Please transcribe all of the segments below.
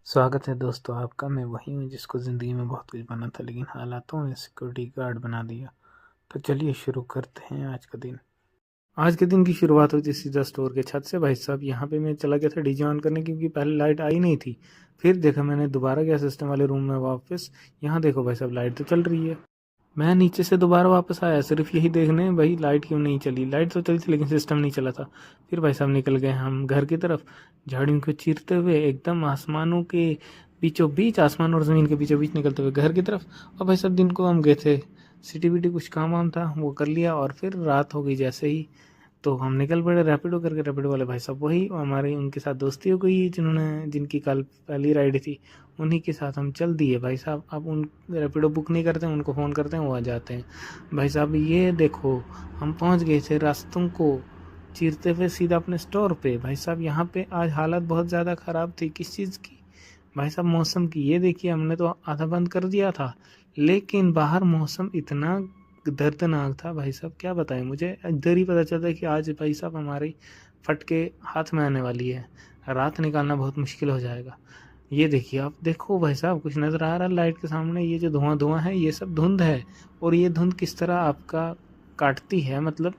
स्वागत है दोस्तों आपका। मैं वही हूँ जिसको ज़िंदगी में बहुत कुछ बना था, लेकिन हालातों ने सिक्योरिटी गार्ड बना दिया। तो चलिए शुरू करते हैं आज का दिन। आज के दिन की शुरुआत हुई थी सीधा स्टोर के छत से। भाई साहब यहाँ पे मैं चला गया था डीजे ऑन करने, क्योंकि पहले लाइट आई नहीं थी। फिर देखा मैंने, दोबारा गया सिस्टम वाले रूम में वापस। यहाँ देखो भाई साहब, लाइट तो चल रही है। मैं नीचे से दोबारा वापस आया सिर्फ यही देखने, भाई लाइट क्यों नहीं चली। लाइट तो चली थी लेकिन सिस्टम नहीं चला था। फिर भाई साहब निकल गए हम घर की तरफ, झाड़ियों को चीरते हुए एकदम आसमानों के बीचों बीच, आसमान और ज़मीन के बीचों बीच निकलते हुए घर की तरफ। और भाई साहब दिन को हम गए थे सिटी विटी, कुछ काम वाम था वो कर लिया, और फिर रात हो गई जैसे ही तो हम निकल पड़े रैपिडो करके। रैपिडो वाले भाई साहब वही हमारे, उनके साथ दोस्ती हो गई जिन्होंने, जिनकी कल पहली राइड थी, उन्हीं के साथ हम चल दिए भाई साहब। अब उन रैपिडो बुक नहीं करते हैं, उनको फ़ोन करते हैं, वो आ जाते हैं। भाई साहब ये देखो, हम पहुंच गए थे रास्तों को चीरते हुए सीधा अपने स्टोर पे। भाई साहब यहाँ पे आज हालत बहुत ज़्यादा ख़राब थी। किस चीज़ की? भाई साहब मौसम की। ये देखिए, हमने तो आधा बंद कर दिया था, लेकिन बाहर मौसम इतना दर्दनाक था भाई साहब, क्या बताएं। मुझे इधर ही पता चलता है कि आज भाई साहब हमारी फटके हाथ में आने वाली है। रात निकालना बहुत मुश्किल हो जाएगा। ये देखिए, आप देखो भाई साहब, कुछ नज़र आ रहा है लाइट के सामने? ये जो धुआं धुआं है, ये सब धुंध है। और ये धुंध किस तरह आपका काटती है, मतलब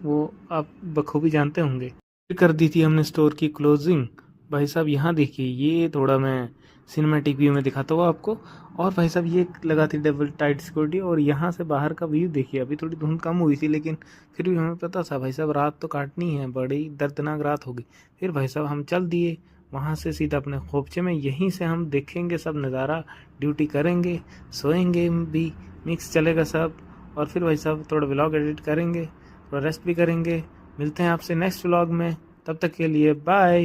वो आप बखूबी जानते होंगे। कर दी थी हमने स्टोर की क्लोजिंग। भाई साहब यहाँ देखिए, ये थोड़ा मैं सिनेमैटिक व्यू में दिखाता हूँ आपको। और भाई साहब ये लगा थी डबल टाइट सिक्योरिटी। और यहाँ से बाहर का व्यू देखिए, अभी थोड़ी धुंध कम हुई थी, लेकिन फिर भी हमें पता था भाई साहब रात तो काटनी है, बड़ी दर्दनाक रात होगी। फिर भाई साहब हम चल दिए वहाँ से सीधा अपने खोपचे में। यहीं से हम देखेंगे सब नज़ारा, ड्यूटी करेंगे, सोएंगे भी, मिक्स चलेगा सब। और फिर भाई साहब थोड़ा व्लॉग एडिट करेंगे, थोड़ा रेस्ट भी करेंगे। मिलते हैं आपसे नेक्स्ट व्लॉग में, तब तक के लिए बाय।